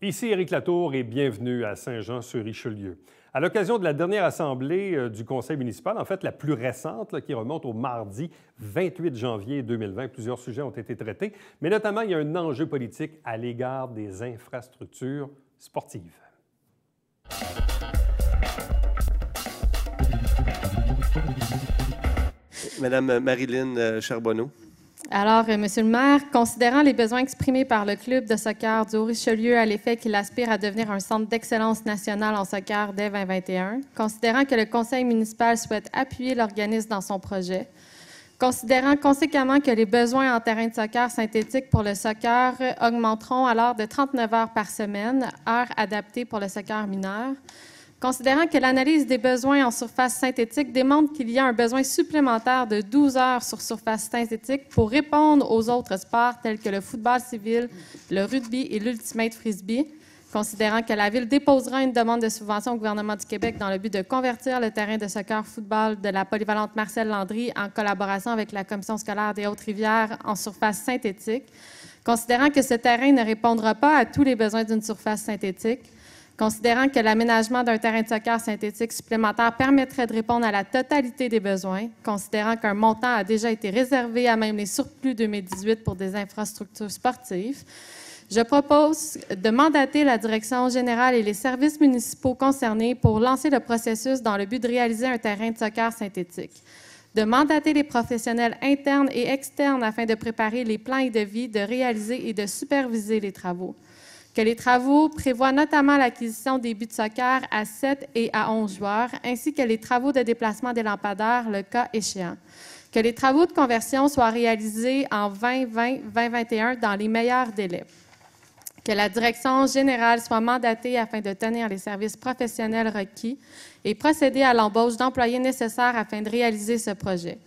Ici Éric Latour et bienvenue à Saint-Jean-sur-Richelieu. À l'occasion de la dernière assemblée du conseil municipal, en fait la plus récente, qui remonte au mardi 28 janvier 2020, plusieurs sujets ont été traités, mais notamment il y a un enjeu politique à l'égard des infrastructures sportives. Madame Marilyn Charbonneau. Alors, Monsieur le maire, considérant les besoins exprimés par le club de soccer du Haut-Richelieu à l'effet qu'il aspire à devenir un centre d'excellence nationale en soccer dès 2021, considérant que le conseil municipal souhaite appuyer l'organisme dans son projet, considérant conséquemment que les besoins en terrain de soccer synthétique pour le soccer augmenteront alors de 39 heures par semaine, heures adaptées pour le soccer mineur, considérant que l'analyse des besoins en surface synthétique démontre qu'il y a un besoin supplémentaire de 12 heures sur surface synthétique pour répondre aux autres sports tels que le football civil, le rugby et l'ultimate frisbee, considérant que la Ville déposera une demande de subvention au gouvernement du Québec dans le but de convertir le terrain de soccer-football de la polyvalente Marcel Landry en collaboration avec la Commission scolaire des Hautes-Rivières en surface synthétique, considérant que ce terrain ne répondra pas à tous les besoins d'une surface synthétique, considérant que l'aménagement d'un terrain de soccer synthétique supplémentaire permettrait de répondre à la totalité des besoins, considérant qu'un montant a déjà été réservé à même les surplus 2018 pour des infrastructures sportives, je propose de mandater la direction générale et les services municipaux concernés pour lancer le processus dans le but de réaliser un terrain de soccer synthétique, de mandater les professionnels internes et externes afin de préparer les plans et devis, de réaliser et de superviser les travaux, que les travaux prévoient notamment l'acquisition des buts de soccer à 7 et à 11 joueurs, ainsi que les travaux de déplacement des lampadaires, le cas échéant. Que les travaux de conversion soient réalisés en 2020-2021 dans les meilleurs délais. Que la direction générale soit mandatée afin de tenir les services professionnels requis et procéder à l'embauche d'employés nécessaires afin de réaliser ce projet.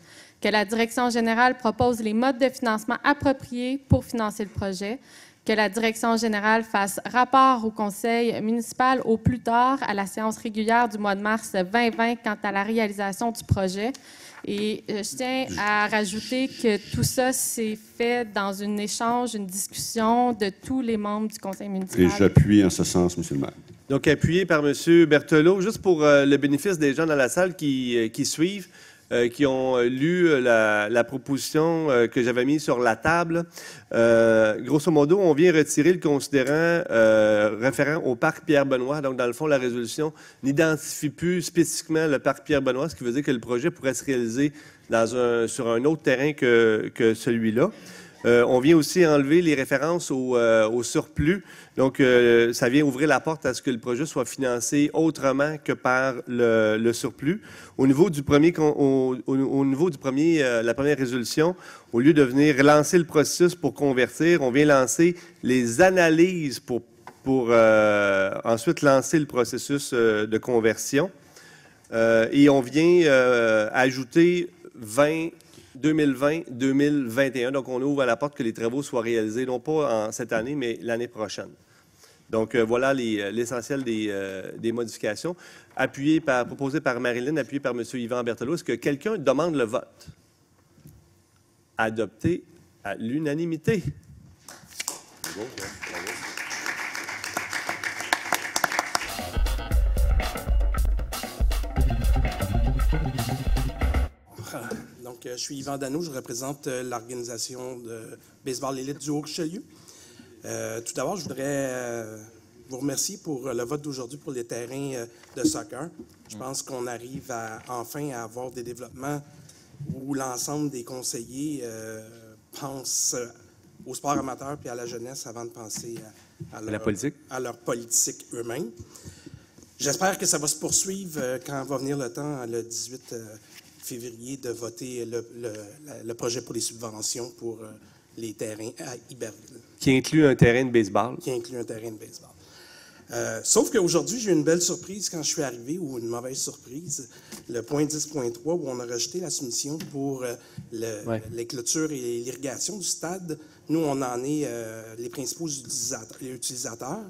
Que la direction générale propose les modes de financement appropriés pour financer le projet. Que la direction générale fasse rapport au conseil municipal au plus tard à la séance régulière du mois de mars 2020 quant à la réalisation du projet. Et je tiens à rajouter que tout ça s'est fait dans un échange, une discussion de tous les membres du conseil municipal. Et j'appuie en ce sens, Monsieur le maire. Donc, appuyé par M. Berthelot. Juste pour le bénéfice des gens dans la salle qui suivent, qui ont lu la proposition que j'avais mise sur la table. Grosso modo, on vient retirer le considérant référent au parc Pierre-Benoît. Donc, dans le fond, la résolution n'identifie plus spécifiquement le parc Pierre-Benoît, ce qui veut dire que le projet pourrait se réaliser sur un autre terrain que celui-là. On vient aussi enlever les références au surplus. Donc, ça vient ouvrir la porte à ce que le projet soit financé autrement que par le surplus. Au niveau du premier, la première résolution, au lieu de venir relancer le processus pour convertir, on vient lancer les analyses pour ensuite lancer le processus de conversion. Et on vient ajouter 2020-2021. Donc, on ouvre à la porte que les travaux soient réalisés, non pas cette année, mais l'année prochaine. Donc, voilà l'essentiel des modifications. Proposées par Marilyn, appuyé par M. Yvan Berthelot. Est-ce que quelqu'un demande le vote? Adopté à l'unanimité. Donc, je suis Yvan Dano, je représente l'organisation de baseball élite du Haut-Richelieu. Tout d'abord, je voudrais vous remercier pour le vote d'aujourd'hui pour les terrains de soccer. Je pense qu'on arrive enfin à avoir des développements où l'ensemble des conseillers pensent au sport amateur puis à la jeunesse avant de penser à leur politique eux-mêmes. J'espère que ça va se poursuivre quand va venir le temps, le 18 février, de voter le projet pour les subventions pour les terrains à Iberville. Qui inclut un terrain de baseball. Qui inclut un terrain de baseball. Sauf qu'aujourd'hui, j'ai eu une belle surprise quand je suis arrivé, ou une mauvaise surprise. Le point 10.3, où on a rejeté la soumission pour les clôtures et l'irrigation du stade. Nous, on en est les principaux utilisateurs.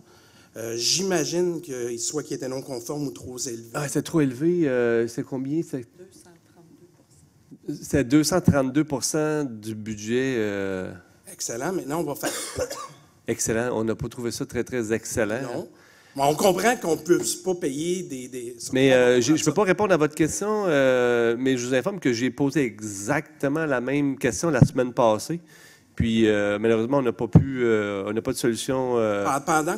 J'imagine qu'il soit qui était non conforme ou trop élevé. Ah, c'est trop élevé. C'est combien? C'est 232 du budget. Excellent. Maintenant, Excellent. On n'a pas trouvé ça très, très excellent. Non. Mais on comprend qu'on ne peut pas payer des... Mais je ne peux pas répondre à votre question, mais je vous informe que j'ai posé exactement la même question la semaine passée. Puis, malheureusement, on n'a pas de solution. Pendant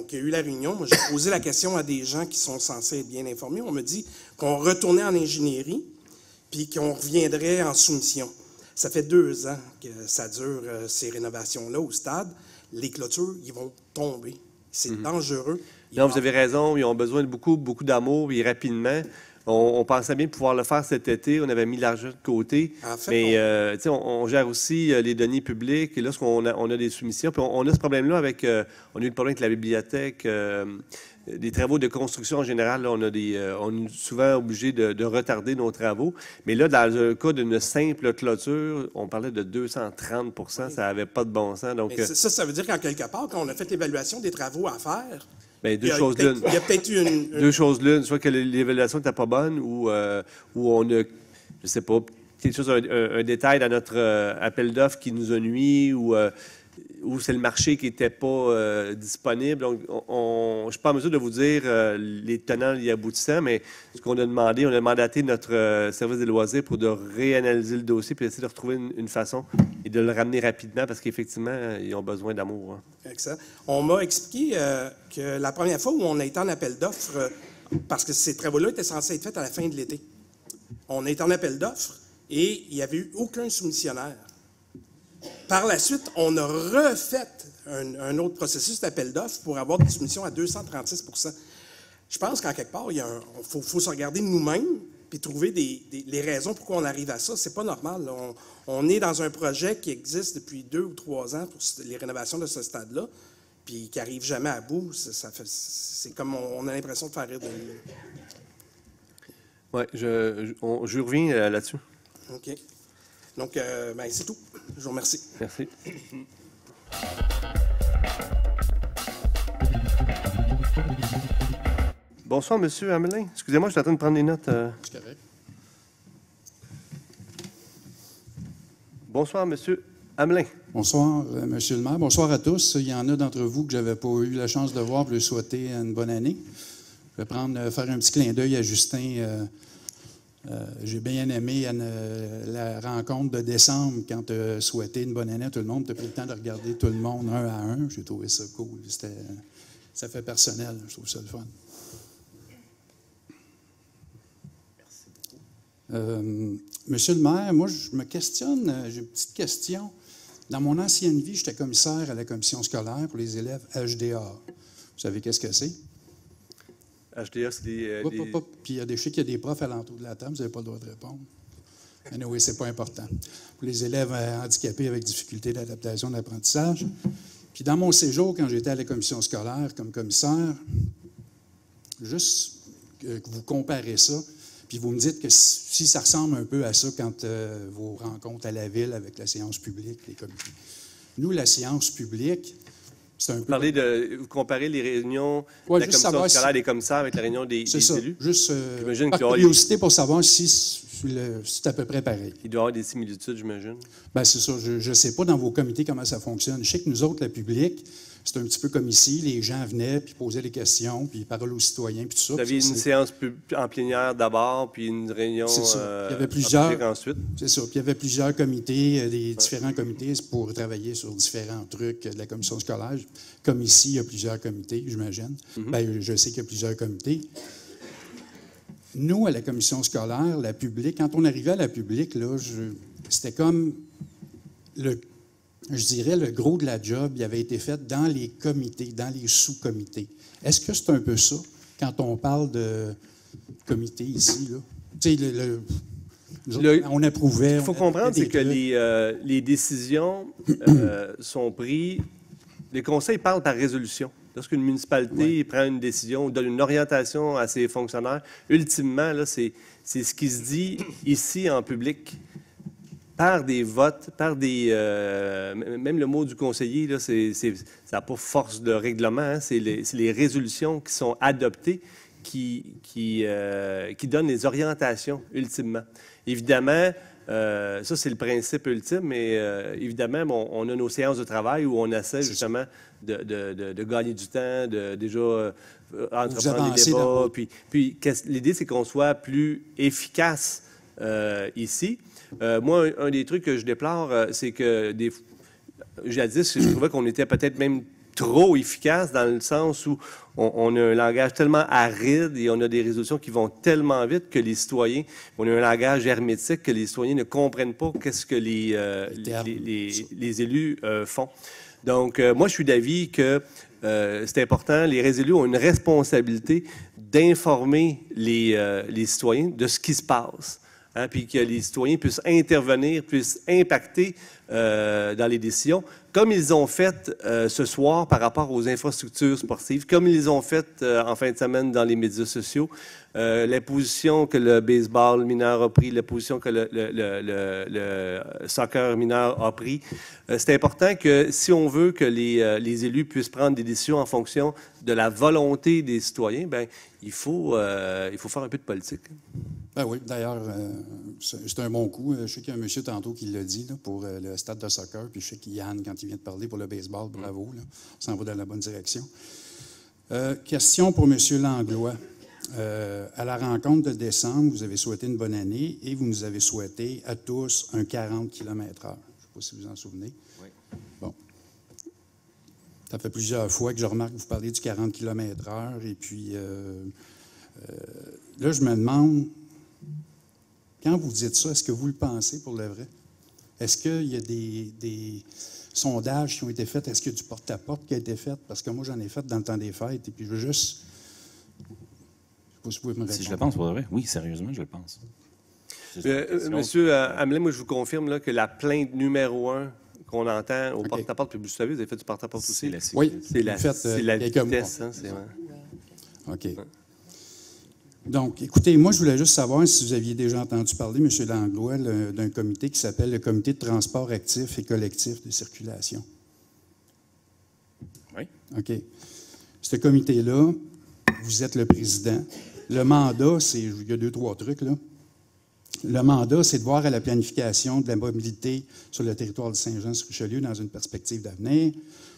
qu'il y a eu la réunion, moi, j'ai posé la question à des gens qui sont censés être bien informés. On me dit qu'on retournait en ingénierie puis qu'on reviendrait en soumission. Ça fait 2 ans que ça dure, ces rénovations-là au stade. Les clôtures, ils vont tomber. C'est dangereux. Non, vous avez raison. Ils ont besoin de beaucoup, beaucoup d'amour et rapidement. On pensait bien pouvoir le faire cet été. On avait mis l'argent de côté. En fait, mais on gère aussi les deniers publics. Et lorsqu'on a des soumissions, puis on a ce problème-là avec... on a eu le problème avec la bibliothèque. Des travaux de construction en général, là, on est souvent obligé de retarder nos travaux. Mais là, dans le cas d'une simple clôture, on parlait de 230 %. Ça n'avait pas de bon sens. Donc, ça veut dire qu'en quelque part, quand on a fait l'évaluation des travaux à faire, bien, il y a peut-être eu une... Deux choses l'une, soit que l'évaluation n'était pas bonne ou on a, je sais pas, quelque chose, un détail dans notre appel d'offres qui nous a nuit ou c'est le marché qui n'était pas disponible. Donc, je ne suis pas en mesure de vous dire les tenants, les aboutissants, mais ce qu'on a demandé, on a mandaté notre service des loisirs pour de réanalyser le dossier puis essayer de retrouver une façon et de le ramener rapidement parce qu'effectivement, ils ont besoin d'amour. Hein. Excellent. On m'a expliqué que la première fois où on a été en appel d'offres, parce que ces travaux-là étaient censés être faits à la fin de l'été, on a été en appel d'offres et il n'y avait eu aucun soumissionnaire. Par la suite, on a refait un autre processus d'appel d'offres pour avoir des soumissions à 236 %. Je pense qu'en quelque part, il faut se regarder nous-mêmes puis trouver les raisons pourquoi on arrive à ça. C'est pas normal. On est dans un projet qui existe depuis 2 ou 3 ans pour les rénovations de ce stade-là, puis qui n'arrive jamais à bout. C'est comme on a l'impression de faire rire de nous. Oui, je reviens là-dessus. OK. Donc, c'est tout. Je vous remercie. Merci. Bonsoir, M. Hamelin. Excusez-moi, je suis en train de prendre des notes. C'est correct. Bonsoir, M. Hamelin. Bonsoir, M. le maire. Bonsoir à tous. Il y en a d'entre vous que je n'avais pas eu la chance de voir pour lui souhaiter une bonne année. Je vais faire un petit clin d'œil à Justin. J'ai bien aimé la rencontre de décembre quand tu as souhaité une bonne année à tout le monde. Tu as pris le temps de regarder tout le monde un à un. J'ai trouvé ça cool. Ça fait personnel. Je trouve ça le fun. Monsieur le maire, moi, je me questionne. J'ai une petite question. Dans mon ancienne vie, j'étais commissaire à la commission scolaire pour les élèves HDA. Vous savez qu'est-ce que c'est? HDA, c'est des... Puis je sais qu'il y a des profs alentour de la table, vous n'avez pas le droit de répondre. Mais oui, c'est pas important. Pour les élèves handicapés avec difficulté d'adaptation d'apprentissage. Puis dans mon séjour, quand j'étais à la commission scolaire comme commissaire, juste que vous comparez ça, puis vous me dites que si ça ressemble un peu à ça quand vous rencontrez à la ville avec la séance publique, les comités. Nous, la séance publique, c'est un peu... Vous comparez les réunions de la commission scolaire des commissaires avec la réunion des élus? Juste par curiosité pour savoir si c'est à peu près pareil. Il doit y avoir des similitudes, j'imagine. Bien, c'est ça. Je ne sais pas dans vos comités comment ça fonctionne. Je sais que nous autres, le public, c'est un petit peu comme ici. Les gens venaient, puis posaient des questions, puis parole aux citoyens, puis tout ça. Vous aviez une séance en plénière d'abord, puis une réunion il y avait plusieurs, ensuite. C'est ça. Puis il y avait plusieurs comités, des différents comités pour travailler sur différents trucs de la commission scolaire. Comme ici, il y a plusieurs comités, j'imagine. Bien, je sais qu'il y a plusieurs comités. Nous, à la commission scolaire, la publique, quand on arrivait à la publique, là, c'était comme le gros de la job, il avait été fait dans les comités, dans les sous-comités. Est-ce que c'est un peu ça, quand on parle de comité ici, là? Tu sais, on approuvait... Ce qu'il faut comprendre, c'est que les décisions sont prises... Les conseils parlent par résolution. Lorsqu'une municipalité prend une décision ou donne une orientation à ses fonctionnaires, ultimement, là, c'est ce qui se dit ici en public par des votes, par des... même le mot du conseiller, là, ça n'a pas force de règlement. Hein, c'est les résolutions qui sont adoptées qui donnent les orientations, ultimement. Évidemment, Ça, c'est le principe ultime, mais évidemment, on a nos séances de travail où on essaie justement de gagner du temps, de déjà entreprendre des débats. Puis l'idée, c'est qu'on soit plus efficace ici. Moi, un des trucs que je déplore, c'est que jadis, je trouvais qu'on était peut-être même trop efficace dans le sens où on a un langage tellement aride et on a des résolutions qui vont tellement vite que les citoyens, on a un langage hermétique que les citoyens ne comprennent pas qu'est-ce que les élus font. Donc, moi, je suis d'avis que c'est important, les élus ont une responsabilité d'informer les citoyens de ce qui se passe. Hein, puis que les citoyens puissent intervenir, puissent impacter dans les décisions, comme ils ont fait ce soir par rapport aux infrastructures sportives, comme ils ont fait en fin de semaine dans les médias sociaux, la position que le baseball mineur a pris, la position que le soccer mineur a pris. C'est important que si on veut que les élus puissent prendre des décisions en fonction de la volonté des citoyens, bien, il faut faire un peu de politique. Ben oui, d'ailleurs, c'est un bon coup. Je sais qu'il y a un monsieur tantôt qui l'a dit là, pour le stade de soccer, puis je sais qu'Yann, quand il vient de parler pour le baseball, bravo, là, ça en va dans la bonne direction. Question pour M. Langlois. À la rencontre de décembre, vous avez souhaité une bonne année et vous nous avez souhaité à tous un 40 km/h. Je ne sais pas si vous vous en souvenez. Oui. Bon. Ça fait plusieurs fois que je remarque que vous parlez du 40 km/h et puis là, je me demande, quand vous dites ça, est-ce que vous le pensez pour le vrai? Est-ce qu'il y a des sondages qui ont été faits? Est-ce qu'il y a du porte-à-porte qui a été fait? Parce que moi, j'en ai fait dans le temps des fêtes et puis je veux juste... Je ne sais pas si vous pouvez me répondre. Si je le pense pour le vrai, oui, sérieusement, je le pense. Monsieur Hamelin, moi, je vous confirme là, que la plainte numéro 1 qu'on entend au porte-à-porte, puis vous savez, vous avez fait du porte-à-porte aussi. Oui, c'est la vitesse. Hein, OK. Donc, écoutez, moi, je voulais juste savoir si vous aviez déjà entendu parler, M. Langlois, d'un comité qui s'appelle le Comité de transport actif et collectif de circulation. Oui. OK. Ce comité-là, vous êtes le président. Le mandat, il y a 2-3 trucs, là. Le mandat, c'est de voir à la planification de la mobilité sur le territoire de Saint-Jean-sur-Richelieu dans une perspective d'avenir,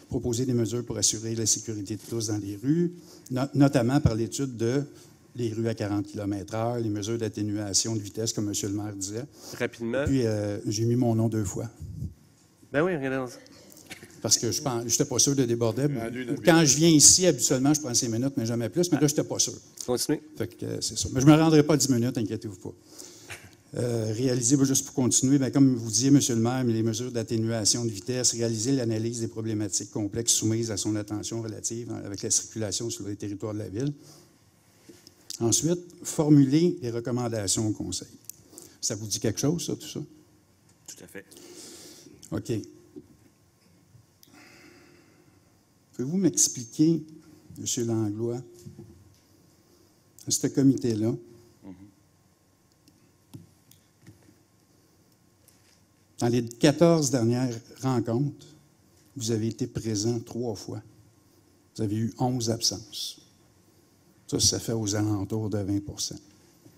proposer des mesures pour assurer la sécurité de tous dans les rues, notamment par l'étude de les rues à 40 km/h, les mesures d'atténuation de vitesse, comme M. le maire disait. Rapidement. Puis, j'ai mis mon nom 2 fois. Ben oui, regardez ça. Parce que je n'étais pas sûr de déborder. Quand je viens ici, habituellement, je prends 5 minutes, mais jamais plus. Mais là, je n'étais pas sûr. Continuez. Fait que c'est ça. Mais je ne me rendrai pas 10 minutes, inquiétez-vous pas. Réaliser, juste pour continuer, bien, comme vous disiez, M. le maire, les mesures d'atténuation de vitesse, réaliser l'analyse des problématiques complexes soumises à son attention relative avec la circulation sur les territoires de la ville. Ensuite, formuler des recommandations au Conseil. Ça vous dit quelque chose, ça, tout ça? Tout à fait. OK. Pouvez-vous m'expliquer, M. Langlois, ce comité-là, dans les 14 dernières rencontres, vous avez été présent 3 fois. Vous avez eu 11 absences. Ça fait aux alentours de 20 %.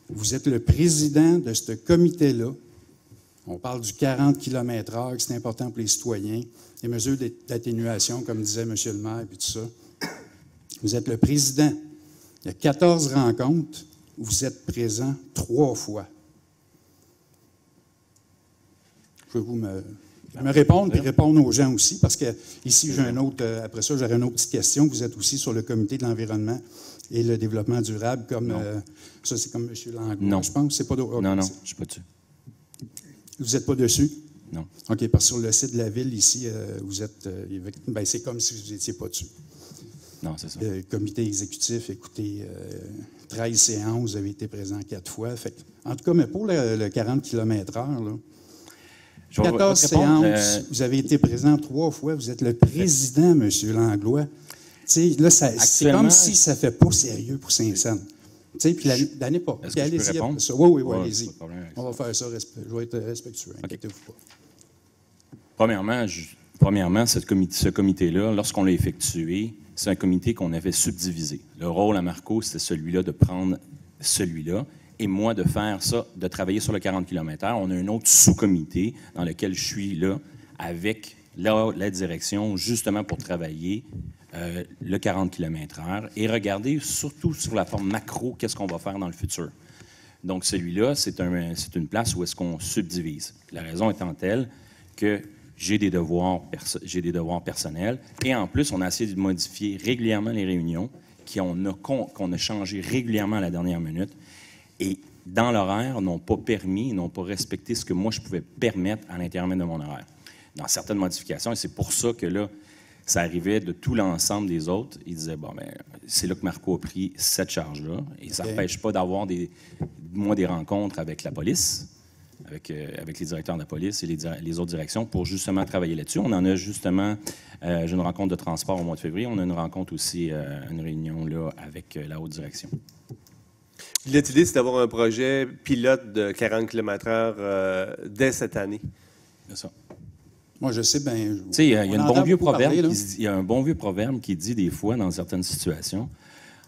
Vous êtes le président de ce comité-là. On parle du 40 km/h, que c'est important pour les citoyens, les mesures d'atténuation, comme disait M. le maire, et tout ça. Vous êtes le président. Il y a 14 rencontres où vous êtes présent 3 fois. Pouvez-vous me répondre et répondre aux gens aussi? Parce que ici, j'ai un autre, après ça, j'aurai une autre petite question. Vous êtes aussi sur le comité de l'environnement et le développement durable, comme ça, c'est comme M. Langlois, je pense. C'est pas non, je ne suis pas dessus. Vous n'êtes pas dessus? Non. OK, parce que sur le site de la Ville, ici, vous êtes... ben, c'est comme si vous n'étiez pas dessus. Non, c'est ça. Comité exécutif, écoutez, 13 séances, vous avez été présent 4 fois. Fait, en tout cas, mais pour le 40 km/h, là, 14 séances, vous avez été présent 3 fois, vous êtes le président, M. Langlois. Tu sais, là, c'est comme si ça ne fait pas sérieux pour Saint-Saëns. Tu sais, puis l'année pas. Est-ce que je peux répondre? Oui, allez-y. On va faire ça, je vais être respectueux, inquiétez-vous pas. Premièrement, ce comité-là, lorsqu'on l'a effectué, c'est un comité qu'on avait subdivisé. Le rôle à Marco, c'était celui-là de prendre celui-là et moi de faire ça, de travailler sur le 40 km/h. On a un autre sous-comité dans lequel je suis là avec la direction justement pour travailler le 40 km/h et regarder surtout sur la forme macro qu'est-ce qu'on va faire dans le futur. Donc celui-là, c'est une place où est-ce qu'on subdivise. La raison étant telle que j'ai des devoirs personnels et en plus, on a essayé de modifier régulièrement les réunions qu'on a changé régulièrement à la dernière minute et dans l'horaire, n'ont pas respecté ce que moi je pouvais permettre à l'intérieur de mon horaire. Dans certaines modifications, et c'est pour ça que là, ça arrivait de tout l'ensemble des autres. Ils disaient, bon, ben, c'est là que Marco a pris cette charge-là. Et ça n'empêche pas d'avoir des rencontres avec la police, avec les directeurs de la police et les autres directions pour justement travailler là-dessus. On en a justement, j'ai une rencontre de transport au mois de février. On a une rencontre aussi, une réunion là avec la haute direction. L'idée, c'est d'avoir un projet pilote de 40 km/h dès cette année. C'est ça. Moi, je sais bien. Tu sais, il y a un bon vieux proverbe qui dit des fois, dans certaines situations,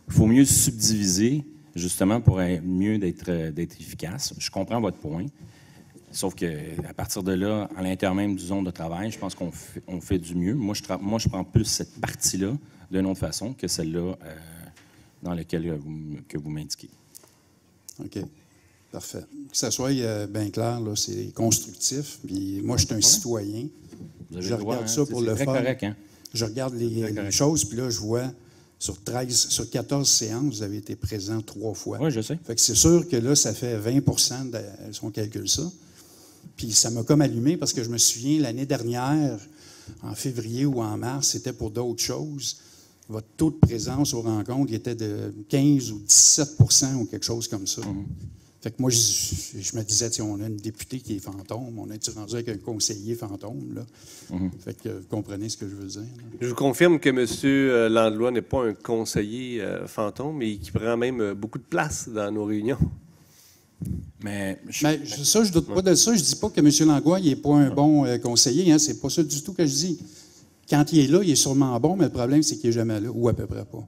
il faut mieux subdiviser, justement, pour mieux d'être efficace. Je comprends votre point. Sauf qu'à partir de là, à l'intérieur même du zone de travail, je pense qu'on fait du mieux. Moi, je prends plus cette partie-là d'une autre façon que celle-là dans laquelle que vous m'indiquez. OK. Parfait. Que ça soit bien clair, là, c'est constructif. Puis moi, je suis un citoyen. Je regarde ça pour le fun. Correct, hein? Je regarde les choses, puis là, je vois sur 14 séances, vous avez été présent 3 fois. Oui, je sais. Fait que c'est sûr que là, ça fait 20 si on calcule ça. Puis ça m'a comme allumé parce que je me souviens, l'année dernière, en février ou en mars, c'était pour d'autres choses. Votre taux de présence aux rencontres était de 15 ou 17 ou quelque chose comme ça. Fait que moi, je me disais, tiens, on a une députée qui est fantôme, on est rendu avec un conseiller fantôme, là. Fait que vous comprenez ce que je veux dire. Là. Je vous confirme que M. Landlois n'est pas un conseiller fantôme, mais qui prend même beaucoup de place dans nos réunions. Mais ça, je doute pas de ça. Je dis pas que M. Langlois n'est pas un bon conseiller. Hein, c'est pas ça du tout que je dis. Quand il est là, il est sûrement bon, mais le problème, c'est qu'il n'est jamais là, ou à peu près pas.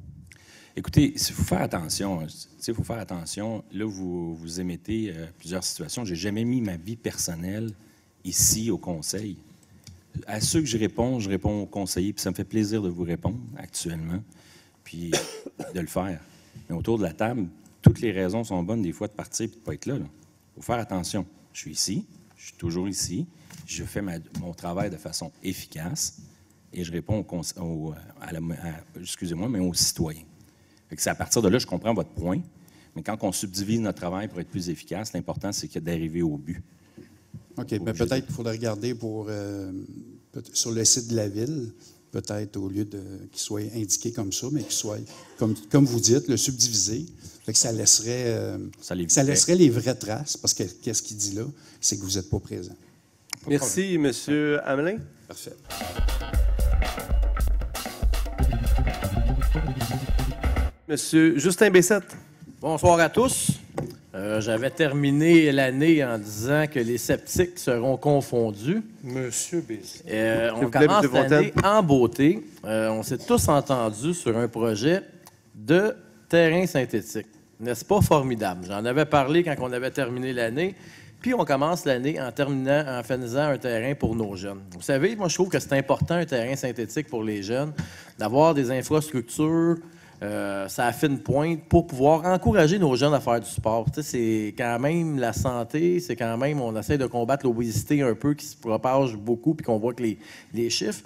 Écoutez, il faut faire attention. Il faut faire attention. Là, vous émettez plusieurs situations. Je n'ai jamais mis ma vie personnelle ici au conseil. À ceux que je réponds aux conseillers, puis ça me fait plaisir de vous répondre actuellement, puis de le faire. Mais autour de la table, toutes les raisons sont bonnes des fois de partir et de ne pas être là. Il faut faire attention. Je suis ici, je suis toujours ici, je fais mon travail de façon efficace et je réponds aux citoyens. C'est à partir de là, je comprends votre point, mais quand on subdivise notre travail pour être plus efficace, l'important, c'est d'arriver au but. OK, mais peut-être qu'il faudrait regarder sur le site de la Ville, peut-être au lieu qu'il soit indiqué comme ça, mais qu'il soit, comme vous dites, le subdivisé. Fait que ça laisserait les vraies traces, parce que qu'est-ce qu'il dit là, c'est que vous n'êtes pas présent. Merci, M. Hamelin. Parfait. Monsieur Justin Bessette. Bonsoir à tous. J'avais terminé l'année en disant que les sceptiques seront confondus. Monsieur Bessette. On commence l'année en beauté. On s'est tous entendus sur un projet de terrain synthétique. N'est-ce pas formidable? J'en avais parlé quand on avait terminé l'année. Puis on commence l'année en faisant un terrain pour nos jeunes. Vous savez, moi je trouve que c'est important un terrain synthétique pour les jeunes, d'avoir des infrastructures, ça a fait une pointe pour pouvoir encourager nos jeunes à faire du sport. Tu sais, c'est quand même la santé, c'est quand même, on essaie de combattre l'obésité un peu qui se propage beaucoup puis qu'on voit que les chiffres.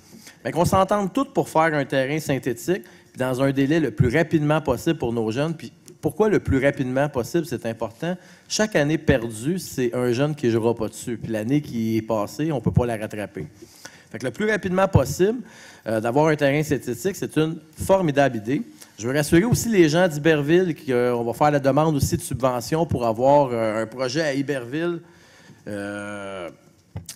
Mais qu'on s'entende tous pour faire un terrain synthétique puis dans un délai le plus rapidement possible pour nos jeunes. Puis pourquoi le plus rapidement possible, c'est important? Chaque année perdue, c'est un jeune qui ne jouera pas dessus. Puis l'année qui est passée, on ne peut pas la rattraper. Fait que le plus rapidement possible, d'avoir un terrain synthétique, c'est une formidable idée. Je veux rassurer aussi les gens d'Iberville qu'on va faire la demande aussi de subvention pour avoir un projet à Iberville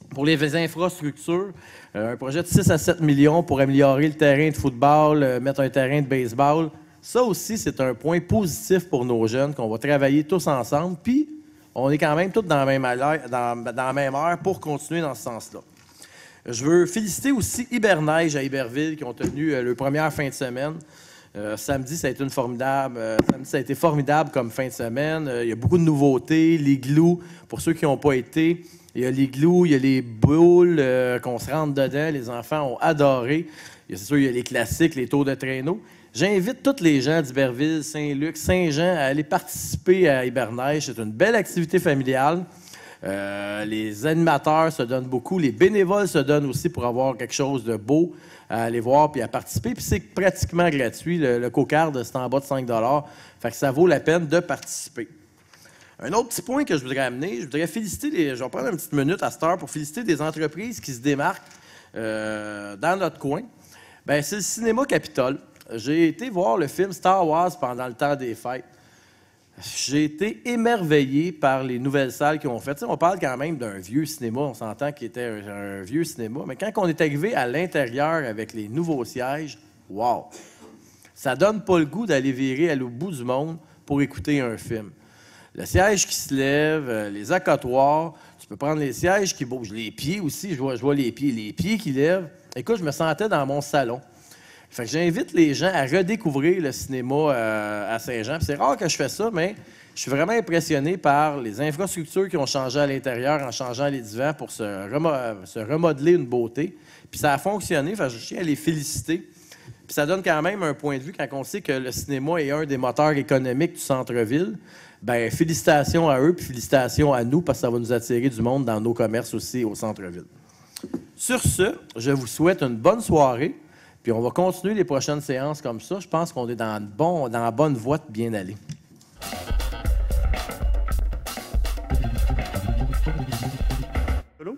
pour les infrastructures. Un projet de 6 à 7 millions pour améliorer le terrain de football, mettre un terrain de baseball. Ça aussi, c'est un point positif pour nos jeunes qu'on va travailler tous ensemble. Puis, on est quand même tous dans la même heure pour continuer dans ce sens-là. Je veux féliciter aussi Hiberneige à Iberville qui ont tenu leur première fin de semaine. Samedi, ça a été formidable comme fin de semaine. Il y a beaucoup de nouveautés. L'igloo, pour ceux qui n'ont pas été, il y a l'igloo, il y a les boules qu'on se rentre dedans. Les enfants ont adoré. C'est sûr, il y a les classiques, les tours de traîneau. J'invite tous les gens d'Iberville, Saint-Luc, Saint-Jean à aller participer à Hiberneige. C'est une belle activité familiale. Les animateurs se donnent beaucoup. Les bénévoles se donnent aussi pour avoir quelque chose de beau à aller voir puis à participer. Puis c'est pratiquement gratuit. Le cocard, c'est en bas de 5 $. Fait que ça vaut la peine de participer. Un autre petit point que je voudrais amener, je voudrais féliciter, je vais prendre une petite minute à cette heure pour féliciter des entreprises qui se démarquent dans notre coin. Bien, c'est le Cinéma Capitole. J'ai été voir le film Star Wars pendant le temps des fêtes. J'ai été émerveillé par les nouvelles salles qu'ils ont faites. Tu sais, on parle quand même d'un vieux cinéma, on s'entend qu'il était un vieux cinéma, mais quand on est arrivé à l'intérieur avec les nouveaux sièges, wow! Ça donne pas le goût d'aller virer à l'autre bout du monde pour écouter un film. Le siège qui se lève, les accotoirs, tu peux prendre les sièges qui bougent, les pieds aussi, je vois les pieds qui lèvent. Écoute, je me sentais dans mon salon. Fait que j'invite les gens à redécouvrir le cinéma à Saint-Jean. C'est rare que je fais ça, mais je suis vraiment impressionné par les infrastructures qui ont changé à l'intérieur en changeant les divans pour se remodeler une beauté. Puis ça a fonctionné, fait que je tiens à les féliciter. Puis ça donne quand même un point de vue quand on sait que le cinéma est un des moteurs économiques du centre-ville. Bien, félicitations à eux, puis félicitations à nous, parce que ça va nous attirer du monde dans nos commerces aussi au centre-ville. Sur ce, je vous souhaite une bonne soirée. Puis on va continuer les prochaines séances comme ça. Je pense qu'on est dans la bonne voie de bien aller.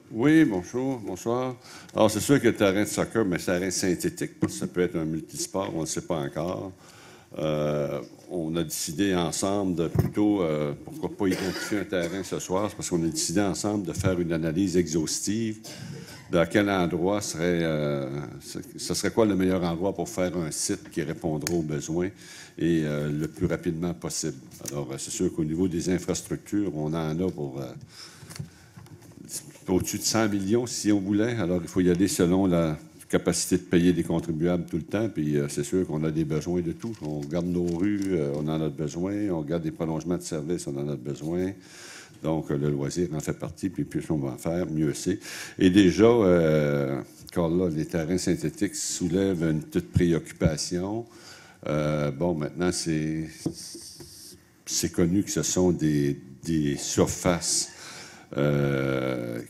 Oui, bonjour, bonsoir. Alors, c'est sûr que le terrain de soccer, mais c'est un terrain synthétique, parce que ça peut être un multisport, on ne le sait pas encore. On a décidé ensemble de plutôt, pourquoi pas identifier un terrain ce soir, c'est parce qu'on a décidé ensemble de faire une analyse exhaustive de quel endroit ce serait quoi le meilleur endroit pour faire un site qui répondra aux besoins et le plus rapidement possible. Alors, c'est sûr qu'au niveau des infrastructures, on en a pour au-dessus de 100 millions si on voulait. Alors, il faut y aller selon la capacité de payer des contribuables tout le temps. Puis, c'est sûr qu'on a des besoins de tout. On regarde nos rues, on en a besoin. On regarde des prolongements de services, on en a besoin. Donc, le loisir en fait partie, puis plus on va en faire, mieux c'est. Et déjà, Carla, les terrains synthétiques soulèvent une petite préoccupation. Maintenant, c'est connu que ce sont des surfaces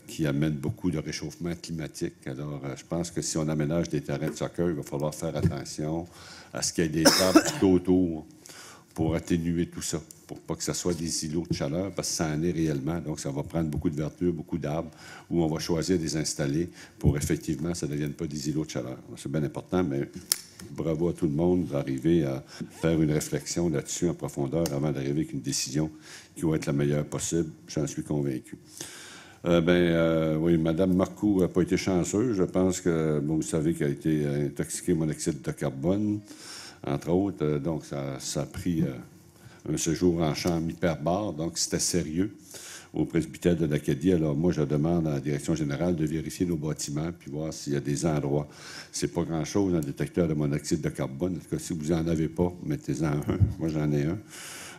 qui amènent beaucoup de réchauffement climatique. Alors, je pense que si on aménage des terrains de soccer, il va falloir faire attention à ce qu'il y ait des arbres tout autour pour atténuer tout ça, pour pas que ce soit des îlots de chaleur, parce que ça en est réellement. Donc, ça va prendre beaucoup de verdure, beaucoup d'arbres, où on va choisir de les installer pour, effectivement, ça ne devienne pas des îlots de chaleur. C'est bien important, mais bravo à tout le monde d'arriver à faire une réflexion là-dessus en profondeur avant d'arriver avec une décision qui va être la meilleure possible. J'en suis convaincu. Oui, Mme Marcoux n'a pas été chanceuse. Je pense que, vous savez qu'elle a été intoxiquée au monoxyde de carbone, entre autres. Donc, ça a pris un séjour en chambre hyperbare. Donc, c'était sérieux au presbytère de l'Acadie. Alors, moi, je demande à la direction générale de vérifier nos bâtiments puis voir s'il y a des endroits. C'est pas grand-chose, un détecteur de monoxyde de carbone. En tout cas, si vous n'en avez pas, mettez-en un. Moi, j'en ai un.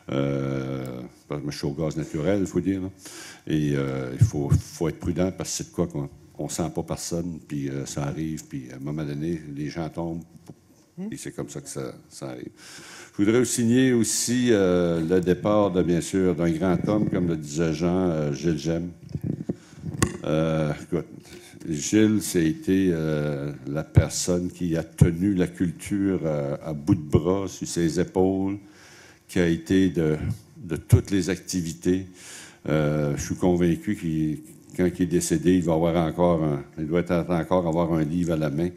Je suis au gaz naturel, il faut dire. Là. Et il faut être prudent parce que c'est de quoi qu'on ne sent pas personne, puis ça arrive, puis à un moment donné, les gens tombent. Et c'est comme ça que ça arrive. Je voudrais signer aussi le départ, bien sûr, d'un grand homme, comme le disait Jean, Gilles Gemme. Écoute, Gilles, c'était la personne qui a tenu la culture à bout de bras, sur ses épaules, qui a été de toutes les activités. Je suis convaincu que quand il est décédé, il doit encore avoir un livre à la main.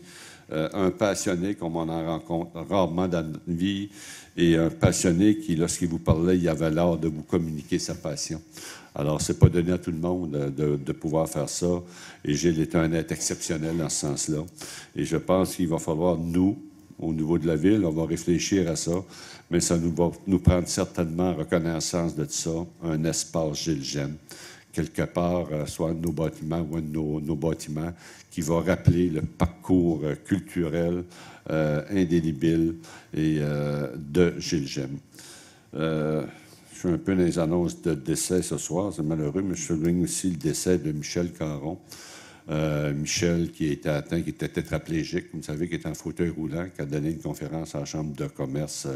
Un passionné, comme on en rencontre rarement dans notre vie, et un passionné qui, lorsqu'il vous parlait, il avait l'art de vous communiquer sa passion. Alors, c'est pas donné à tout le monde de pouvoir faire ça. Et Gilles est un être exceptionnel dans ce sens-là. Et je pense qu'il va falloir, nous, au niveau de la ville, on va réfléchir à ça, mais ça va nous prendre certainement reconnaissance de ça, un espace Gilles Gemme, quelque part, soit un de nos bâtiments ou un de nos bâtiments, qui va rappeler le parcours culturel indélébile et de Gilles Gemme. Je suis un peu dans les annonces de décès ce soir, c'est malheureux, mais je souligne aussi le décès de Michel Caron. Michel, qui était atteint, qui était tétraplégique, vous savez, qui est en fauteuil roulant, qui a donné une conférence à la Chambre de commerce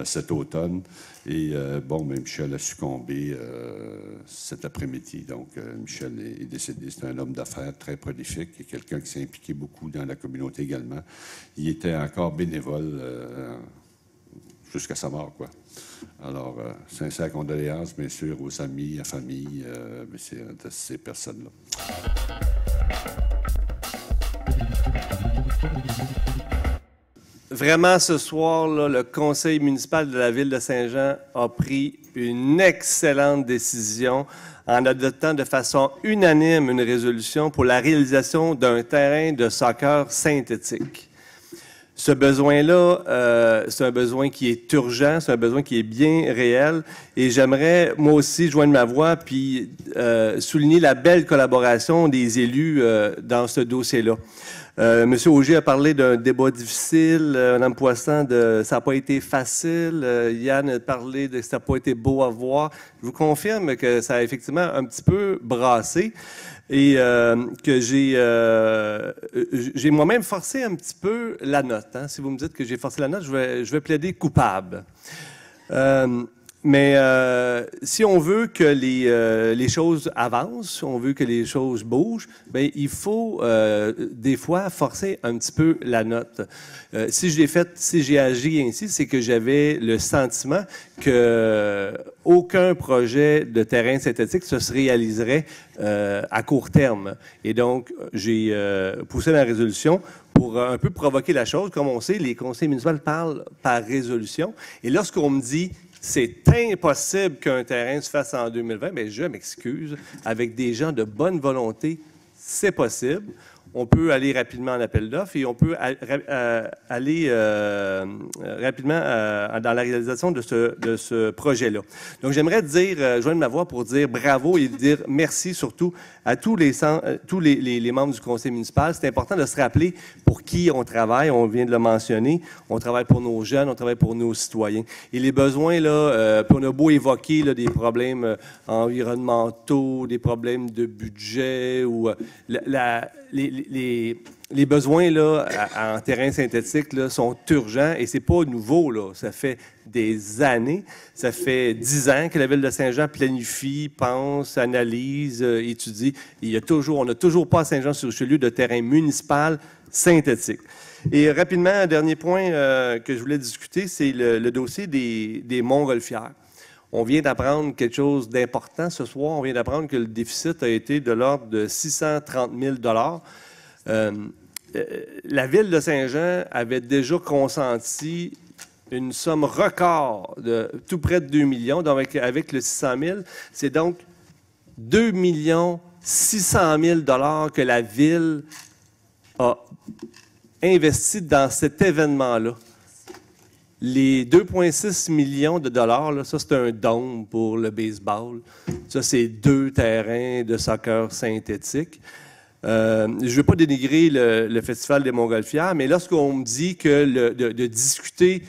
cet automne. Et Michel a succombé cet après-midi. Donc, Michel est décédé. C'est un homme d'affaires très prolifique et quelqu'un qui s'est impliqué beaucoup dans la communauté également. Il était encore bénévole jusqu'à sa mort, quoi. Alors, sincères condoléances, bien sûr, aux amis, à la famille, de ces personnes-là. Vraiment, ce soir, là, le conseil municipal de la ville de Saint-Jean a pris une excellente décision en adoptant de façon unanime une résolution pour la réalisation d'un terrain de soccer synthétique. Ce besoin-là, c'est un besoin qui est urgent, c'est un besoin qui est bien réel. Et j'aimerais, moi aussi, joindre ma voix puis souligner la belle collaboration des élus dans ce dossier-là. M. Auger a parlé d'un débat difficile. Mme Poisson, ça n'a pas été facile. Yann a parlé de ça n'a pas été beau à voir. Je vous confirme que ça a effectivement un petit peu brassé. Et que j'ai moi-même forcé un petit peu la note. Hein. Si vous me dites que j'ai forcé la note, je vais plaider coupable. Mais si on veut que les choses avancent, si on veut que les choses bougent, bien, il faut des fois forcer un petit peu la note. Si j'ai agi ainsi, c'est que j'avais le sentiment que aucun projet de terrain synthétique se réaliserait à court terme. Et donc, j'ai poussé la résolution pour un peu provoquer la chose. Comme on sait, les conseils municipaux parlent par résolution. Et lorsqu'on me dit c'est impossible qu'un terrain se fasse en 2020, bien, je m'excuse. Avec des gens de bonne volonté, c'est possible. On peut aller rapidement en appel d'offres et on peut aller rapidement dans la réalisation de ce projet-là. Donc, j'aimerais joindre ma voix pour dire bravo et dire merci surtout à tous les membres du conseil municipal. C'est important de se rappeler pour qui on travaille. On vient de le mentionner. On travaille pour nos jeunes, on travaille pour nos citoyens. Et les besoins, là, puis on a beau évoquer là, des problèmes environnementaux, des problèmes de budget ou les besoins là, en terrain synthétique là, sont urgents et c'est pas nouveau. Là. Ça fait des années, ça fait 10 ans que la Ville de Saint-Jean planifie, pense, analyse, étudie. On n'a toujours pas à Saint-Jean-sur-Richelieu de terrain municipal synthétique. Et rapidement, un dernier point que je voulais discuter, c'est le dossier des Montgolfières. On vient d'apprendre quelque chose d'important ce soir. On vient d'apprendre que le déficit a été de l'ordre de 630 000 La Ville de Saint-Jean avait déjà consenti une somme record de tout près de 2 millions. Donc, avec le 600 000, c'est donc 2 600 000 que la Ville a investi dans cet événement-là. Les 2,6 millions de dollars, là, ça, c'est un don pour le baseball. Ça, c'est 2 terrains de soccer synthétique. Je ne veux pas dénigrer le Festival des Montgolfières, mais lorsqu'on me dit que de discuter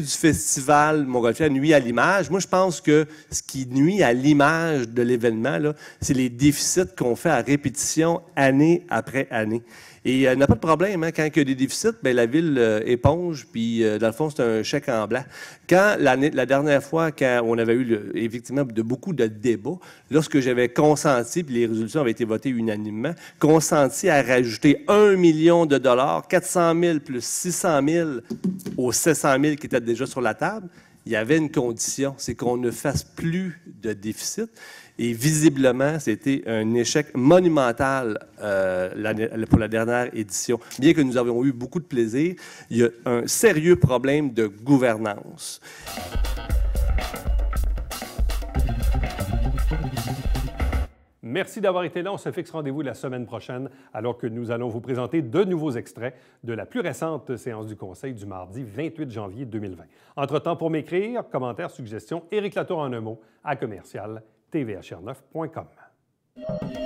du festival Montgolfière nuit à l'image, moi, je pense que ce qui nuit à l'image de l'événement, là, c'est les déficits qu'on fait à répétition année après année. Et il n'y a pas de problème, hein, quand il y a des déficits, bien, la Ville éponge, puis dans le fond, c'est un chèque en blanc. Quand la dernière fois, quand on avait eu effectivement beaucoup de débats, lorsque j'avais consenti, puis les résolutions avaient été votées unanimement, consenti à rajouter 1 million de dollars, 400 000 plus 600 000 aux 700 000 qui étaient déjà sur la table, il y avait une condition, c'est qu'on ne fasse plus de déficit. Et visiblement, c'était un échec monumental pour la dernière édition. Bien que nous avions eu beaucoup de plaisir, il y a un sérieux problème de gouvernance. Merci d'avoir été là. On se fixe rendez-vous la semaine prochaine alors que nous allons vous présenter de nouveaux extraits de la plus récente séance du Conseil du mardi 28 janvier 2020. Entre-temps, pour m'écrire, commentaires, suggestions, Éric Latour en un mot à commercial tvhr9.com.